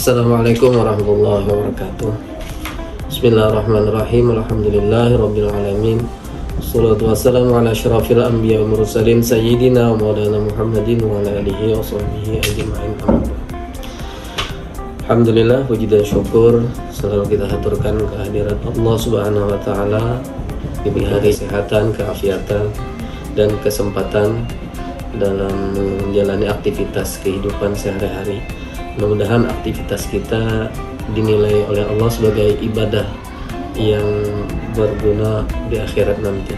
Assalamualaikum warahmatullahi wabarakatuh. Bismillahirrahmanirrahim. Alhamdulillahirabbil alamin. Wassalatu wassalamu ala asyrafil anbiya wal mursalin sayyidina wa maulana Muhammadin wa ala alihi wa sahbihi ajma'in. Alhamdulillah, puji dan syukur selalu kita haturkan kehadirat Allah Subhanahu wa taala, diberi kesehatan, keafiatan dan kesempatan dalam menjalani aktivitas kehidupan sehari-hari. Mudah-mudahan aktivitas kita dinilai oleh Allah sebagai ibadah yang berguna di akhirat nanti.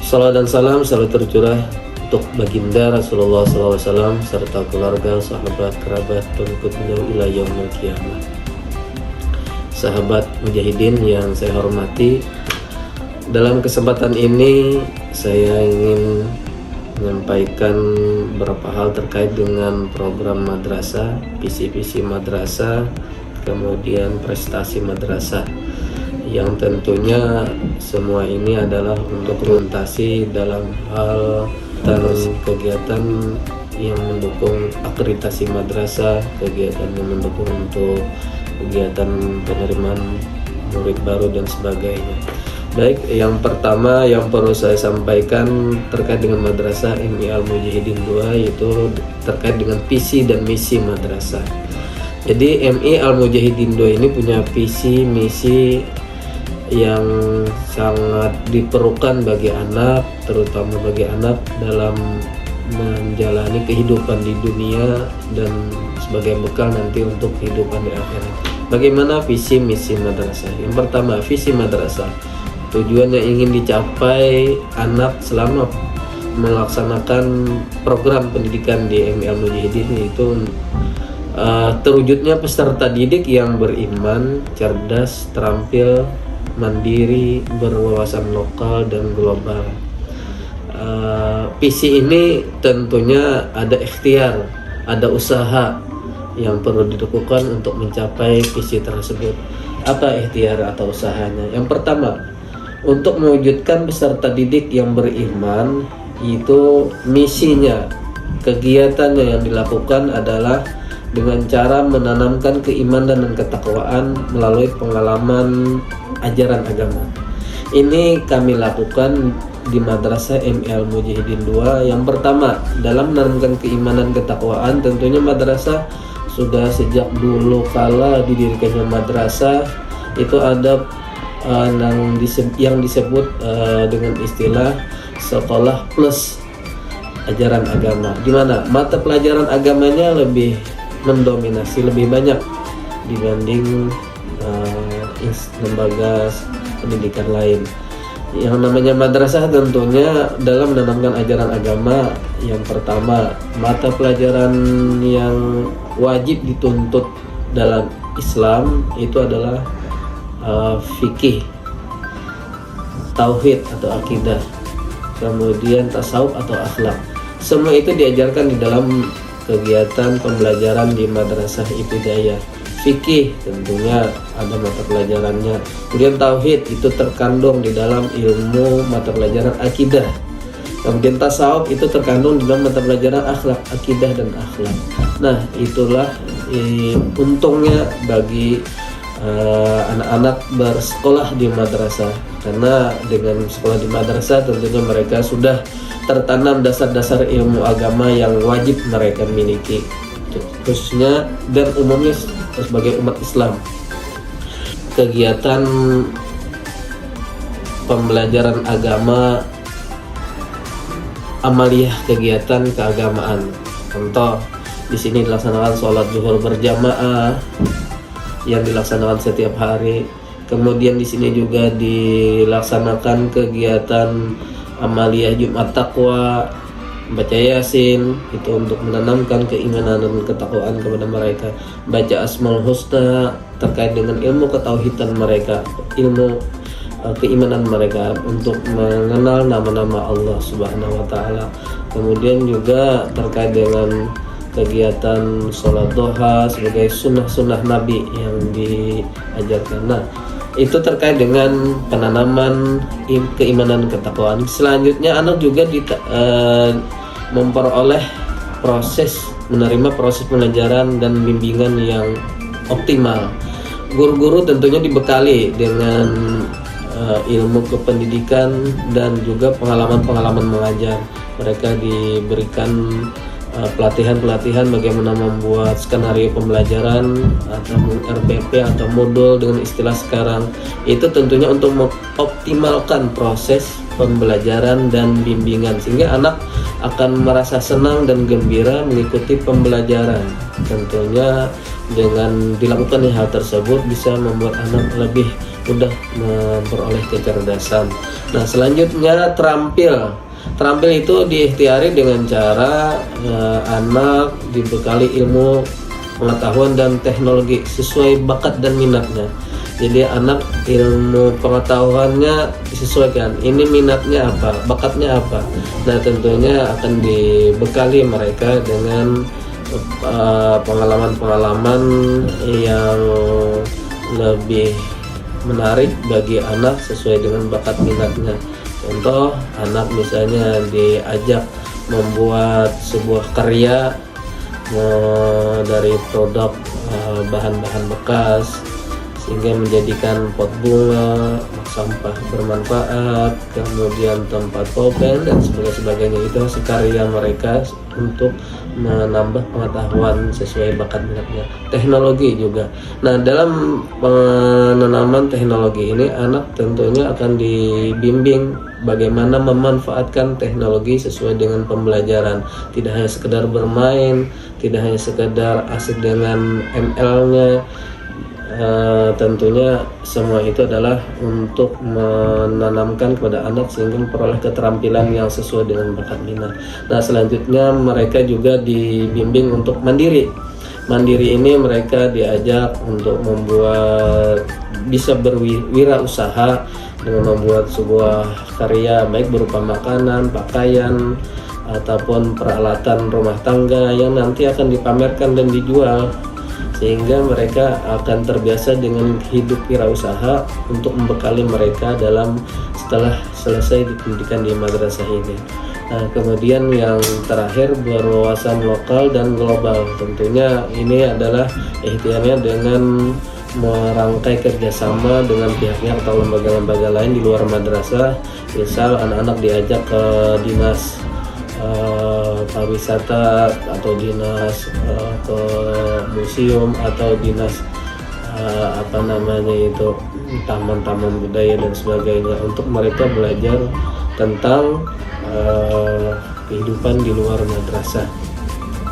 Salam dan salam selalu tercurah untuk baginda Rasulullah SAW serta keluarga, sahabat, kerabat, pengikut beliau ila yaumil qiyamah. Sahabat mujahidin yang saya hormati, dalam kesempatan ini saya ingin menyampaikan beberapa hal terkait dengan program madrasah, visi-visi madrasah, kemudian prestasi madrasah, yang tentunya semua ini adalah untuk orientasi dalam hal kegiatan yang mendukung akreditasi madrasah, kegiatan yang mendukung untuk kegiatan penerimaan murid baru dan sebagainya. Baik, yang pertama yang perlu saya sampaikan terkait dengan Madrasah MI Al-Mujahidin 2 yaitu terkait dengan visi dan misi madrasah. Jadi MI Al-Mujahidin 2 ini punya visi misi yang sangat diperlukan bagi anak, terutama bagi anak dalam menjalani kehidupan di dunia dan sebagai bekal nanti untuk kehidupan di akhirat. Bagaimana visi misi madrasah? Yang pertama, visi madrasah tujuan yang ingin dicapai anak selama melaksanakan program pendidikan di MI Al-Mujahidin itu terwujudnya peserta didik yang beriman, cerdas, terampil, mandiri, berwawasan lokal dan global. Visi ini tentunya ada ikhtiar, ada usaha yang perlu dilakukan untuk mencapai visi tersebut. Apa ikhtiar atau usahanya? Yang pertama, untuk mewujudkan peserta didik yang beriman, itu misinya, kegiatannya yang dilakukan adalah dengan cara menanamkan keimanan dan ketakwaan melalui pengalaman ajaran agama. Ini kami lakukan di Madrasah MI Al-Mujahidin 2. Yang pertama, dalam menanamkan keimanan ketakwaan, tentunya madrasah sudah sejak dulu kala didirikannya madrasah itu ada yang disebut dengan istilah sekolah plus ajaran agama, di mana mata pelajaran agamanya lebih mendominasi, lebih banyak dibanding lembaga pendidikan lain. Yang namanya madrasah tentunya dalam menanamkan ajaran agama, yang pertama mata pelajaran yang wajib dituntut dalam Islam itu adalah fikih, tauhid atau akidah, kemudian tasawuf atau akhlak. Semua itu diajarkan di dalam kegiatan pembelajaran di madrasah ibtidaiyah. Fikih tentunya ada mata pelajarannya, kemudian tauhid itu terkandung di dalam ilmu mata pelajaran akidah, kemudian tasawuf itu terkandung di dalam mata pelajaran akhlak, akidah dan akhlak. Nah, itulah untungnya bagi anak-anak bersekolah di madrasah, karena dengan sekolah di madrasah tentunya mereka sudah tertanam dasar-dasar ilmu agama yang wajib mereka miliki, khususnya dan umumnya sebagai umat Islam. Kegiatan pembelajaran agama, amaliyah kegiatan keagamaan, contoh di sini dilaksanakan sholat zuhur berjamaah yang dilaksanakan setiap hari. Kemudian di sini juga dilaksanakan kegiatan amaliyah Jumat Taqwa, baca Yasin, itu untuk menanamkan keimanan dan ketakwaan kepada mereka. Baca Asmaul Husna terkait dengan ilmu ketauhidan mereka, ilmu keimanan mereka untuk mengenal nama-nama Allah Subhanahu wa taala. Kemudian juga terkait dengan kegiatan sholat duha sebagai sunnah-sunnah Nabi yang diajarkan. Nah, itu terkait dengan penanaman keimanan ketakwaan. Selanjutnya anak juga memperoleh proses menerima proses pembelajaran dan bimbingan yang optimal. Guru-guru tentunya dibekali dengan ilmu kependidikan dan juga pengalaman-pengalaman mengajar. Mereka diberikan pelatihan-pelatihan bagaimana membuat skenario pembelajaran atau RPP atau modul dengan istilah sekarang. Itu tentunya untuk mengoptimalkan proses pembelajaran dan bimbingan sehingga anak akan merasa senang dan gembira mengikuti pembelajaran. Tentunya dengan dilakukan hal tersebut bisa membuat anak lebih mudah memperoleh kecerdasan. Nah, selanjutnya Terampil itu diikhtiari dengan cara anak dibekali ilmu, pengetahuan dan teknologi sesuai bakat dan minatnya. Jadi anak ilmu pengetahuannya disesuaikan. Ini minatnya apa, bakatnya apa. Nah, tentunya akan dibekali mereka dengan pengalaman-pengalaman yang lebih menarik bagi anak sesuai dengan bakat minatnya. Contoh, anak misalnya diajak membuat sebuah karya dari produk bahan-bahan bekas sehingga menjadikan pot bunga, sampah bermanfaat, kemudian tempat pulpen dan sebagainya. Itu hasil karya mereka untuk menambah pengetahuan sesuai bakat minatnya. Teknologi juga. Nah, dalam penanaman teknologi ini anak tentunya akan dibimbing bagaimana memanfaatkan teknologi sesuai dengan pembelajaran. Tidak hanya sekedar bermain, tidak hanya sekedar asik dengan ML-nya. Tentunya semua itu adalah untuk menanamkan kepada anak sehingga memperoleh keterampilan yang sesuai dengan bakat minat. Nah, selanjutnya mereka juga dibimbing untuk mandiri. Mandiri ini mereka diajak untuk membuat, bisa berwirausaha dengan membuat sebuah karya baik berupa makanan, pakaian, ataupun peralatan rumah tangga yang nanti akan dipamerkan dan dijual, sehingga mereka akan terbiasa dengan hidup wirausaha untuk membekali mereka dalam setelah selesai pendidikan di madrasah ini. Nah, kemudian yang terakhir berwawasan lokal dan global. Tentunya ini adalah ikhtiarnya dengan merangkai kerjasama dengan pihak-pihak atau lembaga-lembaga lain di luar madrasah. Misal anak-anak diajak ke dinas pariwisata atau dinas ke museum atau dinas taman-taman budaya dan sebagainya untuk mereka belajar tentang kehidupan di luar madrasah.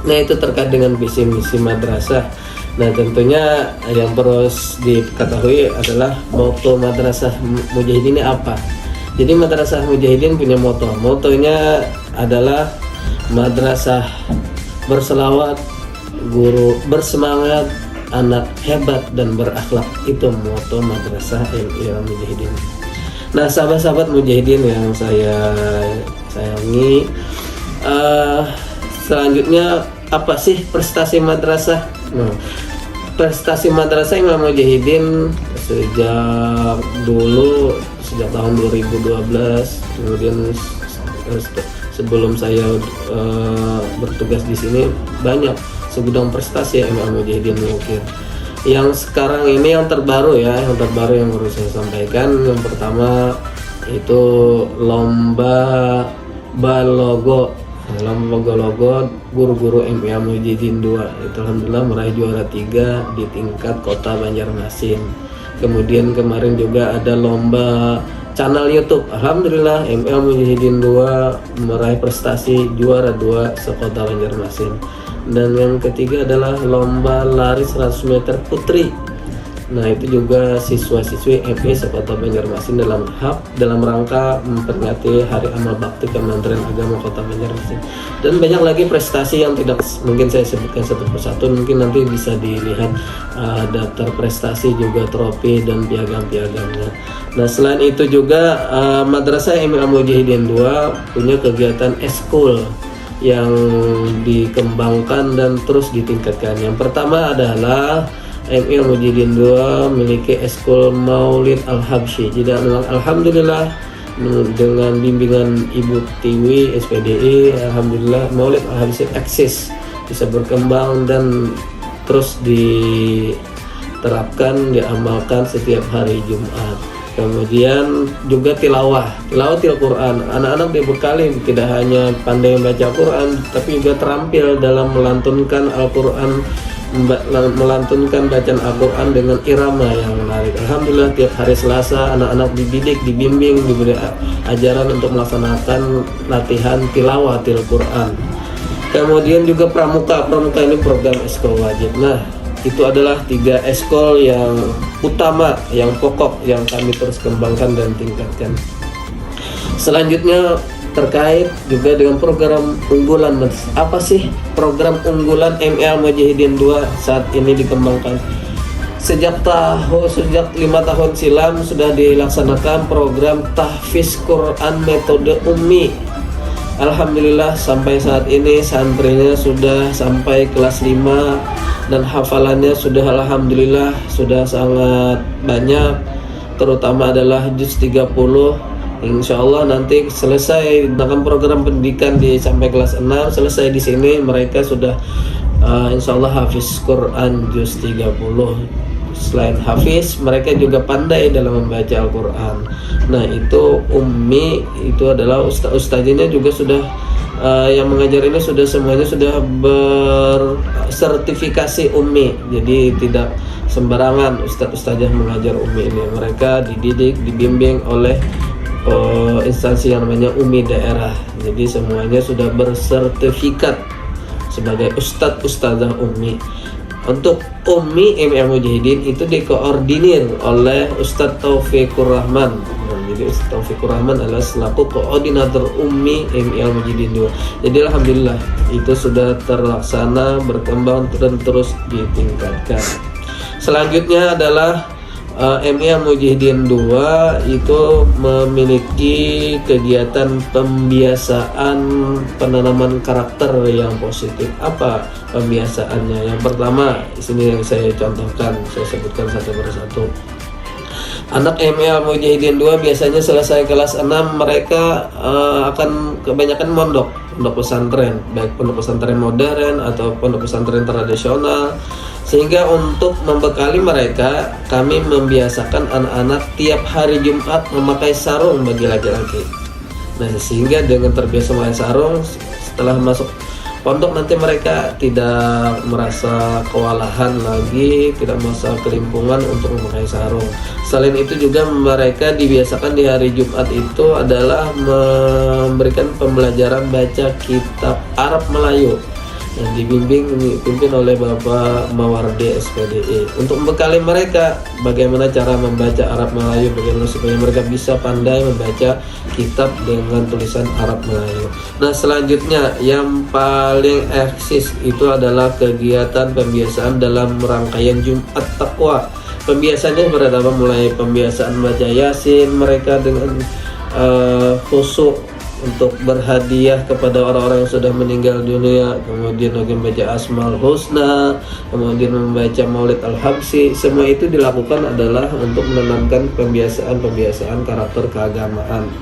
Nah, itu terkait dengan visi misi madrasah. Nah, tentunya yang harus diketahui adalah moto madrasah Mujahidin ini apa. Jadi madrasah Mujahidin punya moto. Motonya adalah madrasah berselawat, guru bersemangat, anak hebat dan berakhlak. Itu moto madrasah Mujahidin. Nah, sahabat-sahabat Mujahidin yang saya sayangi, selanjutnya apa sih prestasi madrasah? Nah, prestasi madrasah Imam Mujahidin sejak tahun 2012, kemudian sebelum saya bertugas di sini banyak segudang prestasi Imam Mujahidin mungkin. Yang sekarang ini yang terbaru yang harus saya sampaikan, yang pertama itu lomba balogo guru-guru MIA Mujahidin 2. Itu alhamdulillah meraih juara 3 di tingkat kota Banjarmasin. Kemudian kemarin juga ada lomba channel YouTube. Alhamdulillah MIA Mujahidin 2 meraih prestasi juara 2 sekota Banjarmasin. Dan yang ketiga adalah lomba lari 100 meter putri. Nah, itu juga siswa-siswi MI sekota Banjarmasin dalam rangka memperingati Hari Amal Bakti Kementerian Agama Kota Banjarmasin. Dan banyak lagi prestasi yang tidak mungkin saya sebutkan satu persatu, mungkin nanti bisa dilihat daftar prestasi juga trofi dan piagam-piagamnya. Nah, selain itu juga Madrasah MIA Mujahidin 2 punya kegiatan eskul yang dikembangkan dan terus ditingkatkan. Yang pertama adalah MIA Mujahidin 2 memiliki eskul Maulid Al-Habsyi. Jadi alhamdulillah dengan bimbingan Ibu Tiwi SPDI, alhamdulillah Maulid Al-Habsyi eksis bisa berkembang dan terus diterapkan, diamalkan setiap hari Jumat. Kemudian juga tilawatil Quran. Anak-anak dibekali tidak hanya pandai membaca Quran, tapi juga terampil dalam melantunkan Al-Quran, melantunkan bacaan Al-Quran dengan irama yang menarik. Alhamdulillah tiap hari Selasa anak-anak dididik, dibimbing, diberi ajaran untuk melaksanakan latihan tilawatil Quran. Kemudian juga pramuka ini program eskol wajib. Nah, itu adalah 3 eskol yang utama, yang pokok yang kami terus kembangkan dan tingkatkan. Selanjutnya terkait juga dengan program unggulan. Apa sih program unggulan MI Al Mujahidin 2 saat ini dikembangkan? Sejak 5 tahun silam sudah dilaksanakan program tahfiz Quran metode ummi. Alhamdulillah sampai saat ini santrinya sudah sampai kelas 5 dan hafalannya sudah alhamdulillah sudah sangat banyak, terutama adalah juz 30. Insya Allah nanti selesai dengan program pendidikan sampai kelas 6 selesai di sini, mereka sudah insya Allah hafiz Quran juz 30. Selain hafiz, mereka juga pandai dalam membaca Al-Quran. Nah, itu ummi, itu adalah ustaznya juga sudah yang mengajar ini semuanya sudah bersertifikasi ummi. Jadi tidak sembarangan ustazah mengajar ummi ini. Mereka dididik, dibimbing oleh instansi yang namanya ummi daerah. Jadi semuanya sudah bersertifikat sebagai ustazah ummi. Untuk ummi MI Al Mujahidin itu dikoordinir oleh Ustadz Taufikur Rahman. Jadi Ustadz Taufikur Rahman adalah selaku koordinator ummi MI Al Mujahidin 2. Jadi alhamdulillah itu sudah terlaksana, berkembang dan terus ditingkatkan. Selanjutnya adalah MI Al Mujahidin 2 itu memiliki kegiatan pembiasaan penanaman karakter yang positif. Apa pembiasaannya? Yang pertama, di sini yang saya contohkan, saya sebutkan satu persatu. Anak MI Al Mujahidin 2 biasanya selesai kelas 6 mereka akan kebanyakan pondok pesantren, baik pondok pesantren modern atau pondok pesantren tradisional. Sehingga untuk membekali mereka, kami membiasakan anak-anak tiap hari Jumat memakai sarung bagi laki-laki. Nah, sehingga dengan terbiasa memakai sarung, setelah masuk pondok nanti mereka tidak merasa kewalahan lagi, tidak merasa kelimpungan untuk memakai sarung. Selain itu juga mereka dibiasakan di hari Jumat itu adalah memberikan pembelajaran baca kitab Arab Melayu yang dipimpin oleh Bapak Mawardi SPDI untuk membekali mereka bagaimana cara membaca Arab Melayu, bagaimana supaya mereka bisa pandai membaca kitab dengan tulisan Arab Melayu. Nah, selanjutnya yang paling eksis itu adalah kegiatan pembiasaan dalam rangkaian Jumat Taqwa. Pembiasaannya pertama mulai pembiasaan baca Yasin mereka dengan khusyuk untuk berhadiah kepada orang-orang yang sudah meninggal dunia, kemudian lagi membaca Asmaul Husna, kemudian membaca Maulid Al-Habsyi. Semua itu dilakukan adalah untuk menanamkan pembiasaan karakter keagamaan.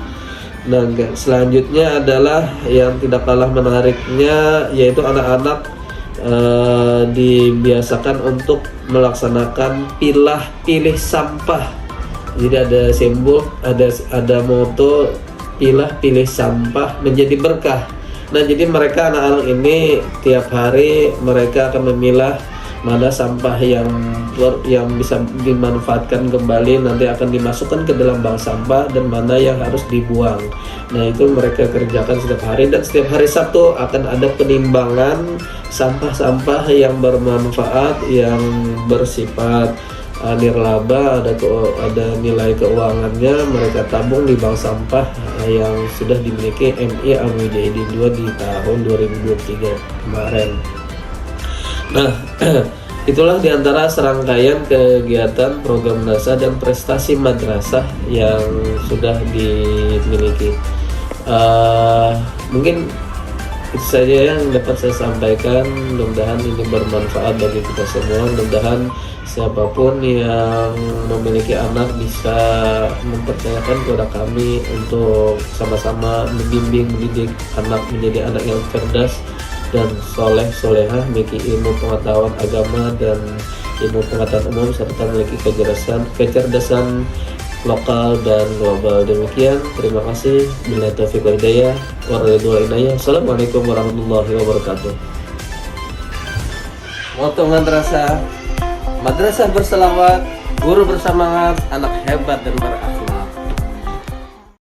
Dan selanjutnya adalah yang tidak kalah menariknya, yaitu anak-anak dibiasakan untuk melaksanakan pilih sampah. Jadi ada simbol, ada moto pilih sampah menjadi berkah. Nah, jadi mereka anak-anak ini tiap hari mereka akan memilah mana sampah yang bisa dimanfaatkan kembali, nanti akan dimasukkan ke dalam bank sampah, dan mana yang harus dibuang. Nah, itu mereka kerjakan setiap hari, dan setiap hari Sabtu akan ada penimbangan sampah-sampah yang bermanfaat, yang bersifat nirlaba, ada nilai keuangannya, mereka tabung di bank sampah yang sudah dimiliki MI Al Mujahidin 2 di tahun 2023 kemarin. Nah, itulah diantara serangkaian kegiatan program dasar dan prestasi madrasah yang sudah dimiliki. Mungkin itu saja yang dapat saya sampaikan. Mudah-mudahan ini bermanfaat bagi kita semua. Mudah-mudahan siapapun yang memiliki anak bisa mempercayakan kepada kami untuk sama-sama membimbing, mendidik anak menjadi anak yang cerdas, dan soleh solehah, memiliki ilmu pengetahuan agama dan ilmu pengetahuan umum serta memiliki kecerdasan lokal dan global. Demikian, terima kasih. Bila taufiq wal hidayah, waridul inayah. Assalamualaikum warahmatullahi wabarakatuh. Moto madrasah berselawat, guru bersemangat, anak hebat dan berakhlak.